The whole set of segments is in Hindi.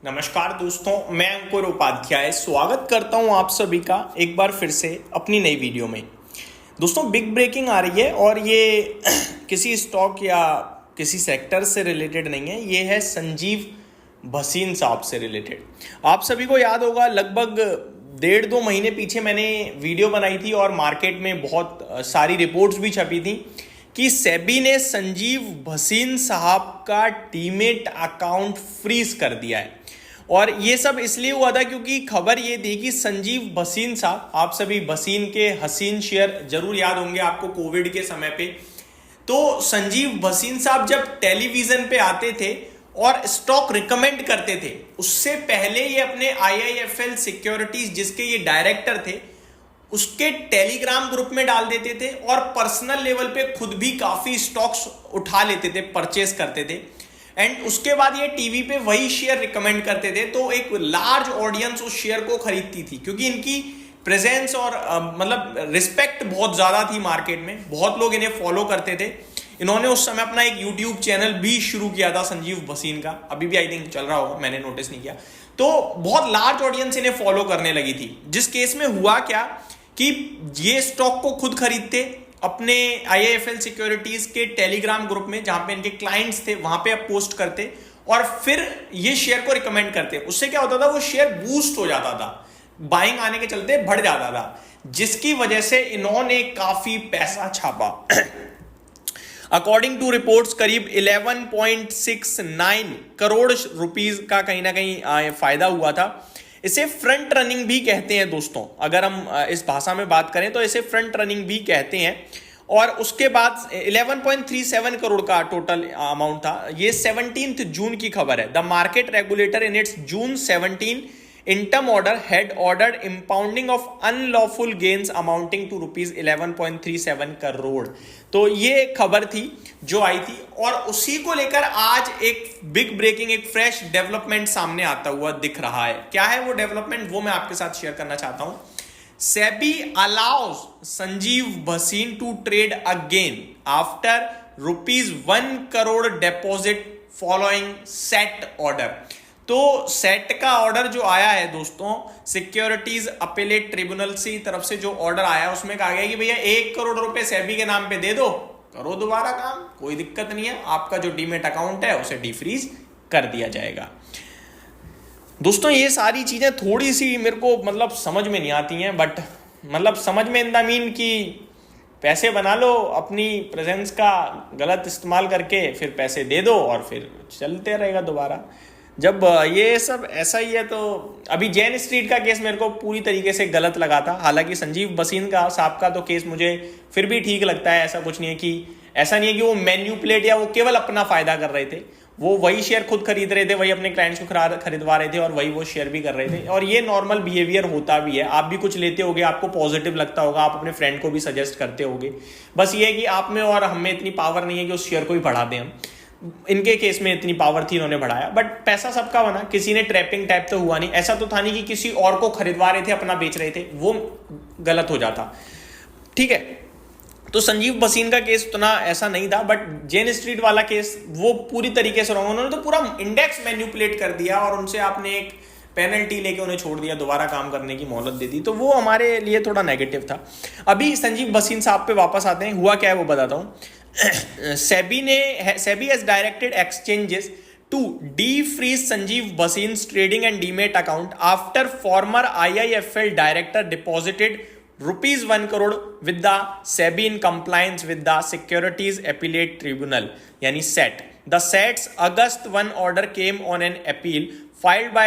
नमस्कार दोस्तों, मैं अंकुर उपाध्याय स्वागत करता हूं आप सभी का एक बार फिर से अपनी नई वीडियो में। दोस्तों, बिग ब्रेकिंग आ रही है और ये किसी स्टॉक या किसी सेक्टर से रिलेटेड नहीं है, ये है संजीव भसीन साहब से रिलेटेड। आप सभी को याद होगा, लगभग 1.5-2 महीने पीछे मैंने वीडियो बनाई थी और मार्केट में बहुत सारी रिपोर्ट्स भी छपी थी कि सेबी ने संजीव भसीन साहब का डीमेट अकाउंट फ्रीज कर दिया है। और ये सब इसलिए हुआ था क्योंकि खबर ये थी कि संजीव भसीन साहब, आप सभी भसीन के हसीन शेयर जरूर याद होंगे आपको कोविड के समय पे। तो संजीव भसीन साहब जब टेलीविजन पे आते थे और स्टॉक रिकमेंड करते थे, उससे पहले ये अपने IIFL सिक्योरिटीज, जिसके ये डायरेक्टर थे, उसके टेलीग्राम ग्रुप में डाल देते थे और पर्सनल लेवल पे खुद भी काफी स्टॉक्स उठा लेते थे, परचेस करते थे। एंड उसके बाद ये टीवी पे वही शेयर रिकमेंड करते थे, तो एक लार्ज ऑडियंस उस शेयर को खरीदती थी क्योंकि इनकी प्रेजेंस और मतलब रिस्पेक्ट बहुत ज्यादा थी मार्केट में, बहुत लोग इन्हें फॉलो करते थे। इन्होंने उस समय अपना एक यूट्यूब चैनल भी शुरू किया था संजीव भसीन का, अभी भी आई थिंक चल रहा होगा, मैंने नोटिस नहीं किया। तो बहुत लार्ज ऑडियंस इन्हें फॉलो करने लगी थी। जिस केस में हुआ क्या कि ये स्टॉक को खुद खरीदते अपने IIFL सिक्योरिटीज के टेलीग्राम ग्रुप में, जहां पे इनके क्लाइंट्स थे, वहां पे आप पोस्ट करते और फिर ये शेयर को रिकमेंड करते। उससे क्या होता था, वो शेयर बूस्ट हो जाता था, बाइंग आने के चलते बढ़ जाता था, जिसकी वजह से इन्होंने काफी पैसा छापा। अकॉर्डिंग टू रिपोर्ट्स करीब 11.69 करोड़ रुपीस का कहीं ना कहीं फायदा हुआ था। इसे फ्रंट रनिंग भी कहते हैं दोस्तों, अगर हम इस भाषा में बात करें तो इसे फ्रंट रनिंग भी कहते हैं। और उसके बाद 11.37 करोड़ का टोटल अमाउंट था। ये 17 जून की खबर है। The market regulator in its June 17 interim order had ordered impounding of unlawful gains amounting to rupees 11.37 crore. तो ये खबर थी जो आई थी और उसी को लेकर आज एक बिग ब्रेकिंग, एक फ्रेश डेवलपमेंट सामने आता हुआ दिख रहा है। क्या है वो डेवलपमेंट, वो मैं आपके साथ शेयर करना चाहता हूं। SEBI allows Sanjiv Bhasin to trade again after ₹1 crore deposit following SAT order. तो सेट का ऑर्डर जो आया है दोस्तों, सिक्योरिटीज अपीलेट ट्रिब्यूनल की तरफ से जो ऑर्डर आया, उसमें कहा गया कि भैया 1 करोड़ रुपए सेबी के नाम पे दे दो, करो दोबारा काम, कोई दिक्कत नहीं है, आपका जो डीमेट अकाउंट है उसे डीफ्रीज कर दिया जाएगा। दोस्तों, ये सारी चीजें थोड़ी सी मेरे को मतलब समझ में नहीं आती हैं, बट मतलब समझ में इन द मीन कि पैसे बना लो, अपनी प्रेजेंस का गलत इस्तेमाल करके फिर पैसे दे दो और फिर चलते रहेगा दोबारा। जब ये सब ऐसा ही है तो अभी जैन स्ट्रीट का केस मेरे को पूरी तरीके से गलत लगा था। हालांकि संजीव भसीन का साहब का तो केस मुझे फिर भी ठीक लगता है। ऐसा कुछ नहीं है कि वो मैन्युपुलेट या वो केवल अपना फायदा कर रहे थे। वो वही शेयर खुद खरीद रहे थे, वही अपने क्लाइंट्स को खरीदवा रहे थे और वही वो शेयर भी कर रहे थे। और ये नॉर्मल बिहेवियर होता भी है। आप भी कुछ लेते होगे, आपको पॉजिटिव लगता होगा, आप अपने फ्रेंड को भी सजेस्ट करते होगे। बस ये है कि आप में और हम में इतनी पावर नहीं है कि उस शेयर को ही बढ़ा दें हम। इनके केस में इतनी पावर थी, इन्होंने बढ़ाया, बट पैसा सबका बना। किसी ने ट्रैपिंग टाइप तो हुआ नहीं। ऐसा तो था नहीं कि किसी और को खरीदवा रहे थे, अपना बेच रहे थे, वो गलत हो जाता। ठीक है, तो संजीव भसीन का केस उतना ऐसा नहीं था, बट जेन स्ट्रीट वाला केस वो पूरी तरीके से रॉन्ग। उन्होंने तो पूरा इंडेक्स मैन्युपुलेट कर दिया और उनसे आपने एक पेनल्टी लेके उन्हें छोड़ दिया, दोबारा काम करने की मोहलत दे दी, तो वो हमारे लिए थोड़ा नेगेटिव था। अभी संजीव भसीन साहब पे वापस आते हैं। हुआ क्या है वो बताता हूँ। SEBI has directed exchanges to defreeze Sanjeev Bhasin's trading and demat account after former IIFL director deposited ₹1 crore with the SEBI in compliance with the Securities Appellate Tribunal यानी SET. The SET's August 1 order came on an appeal filed by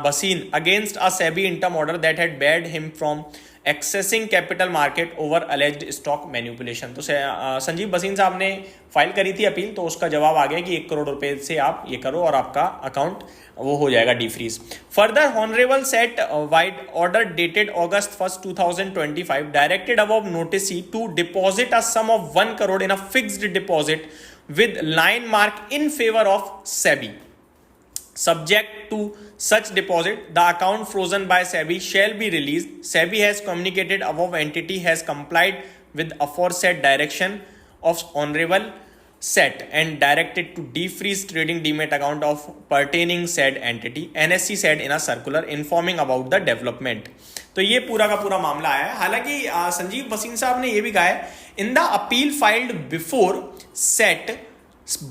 Bhasin against a SEBI interim order that had barred him from accessing capital market over alleged stock manipulation. तो संजीव भसीन साहब ने फाइल करी थी अपील, तो उसका जवाब आ गया कि 1 करोड़ रुपए से आप ये करो और आपका अकाउंट वो हो जाएगा defreeze. Further honourable SAT vide order dated August 1, 2025 directed above noticee to deposit a sum of 1 crore in a fixed deposit with lien mark in favour of SEBI. Subject to such deposit, the account frozen by SEBI shall be released. SEBI has communicated above entity has complied with aforesaid direction of Honorable set and directed to defreeze trading demat account of pertaining said entity, NSE said in a circular informing about the development। तो ये पूरा का पूरा मामला आया है। हालांकि संजीव भसीन साहब ने ये भी कहा है, in the appeal filed before set,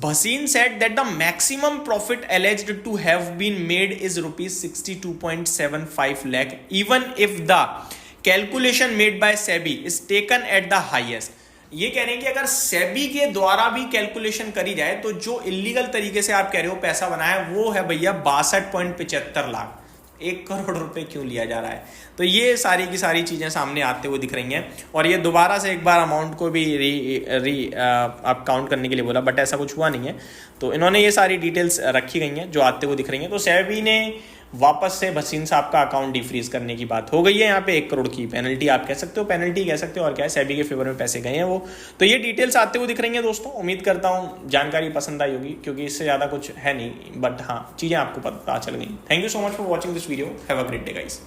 Bhasin said that the maximum profit alleged to have been made is rupees 62.75 lakh, even if the calculation made by SEBI is taken at the highest। ये कह रहे हैं कि अगर सेबी के द्वारा भी कैलकुलेशन करी जाए तो जो इलीगल तरीके से आप कह रहे हो पैसा बनाया वो है भैया 62.75 लाख। 1 करोड़ रुपए क्यों लिया जा रहा है? तो ये सारी की सारी चीज़ें सामने आते हुए दिख रही हैं और ये दोबारा से एक बार अमाउंट को भी आप काउंट करने के लिए बोला, बट ऐसा कुछ हुआ नहीं है। तो इन्होंने ये सारी डिटेल्स रखी गई हैं जो आते हुए दिख रही हैं। तो सेबी ने वापस से भसीन साहब का अकाउंट डिफ्रीज करने की बात हो गई है। यहाँ पे 1 करोड़ की पेनल्टी आप कह सकते हो, पेनल्टी कह सकते हो, और क्या है, सेबी के फेवर में पैसे गए हैं वो। तो ये डिटेल्स आते हुए दिख रही हैं दोस्तों। उम्मीद करता हूँ जानकारी पसंद आई होगी, क्योंकि इससे ज़्यादा कुछ है नहीं, बट हाँ चीज़ें आपको पता चल गई। Thank you so much for watching this video. Have a great day guys.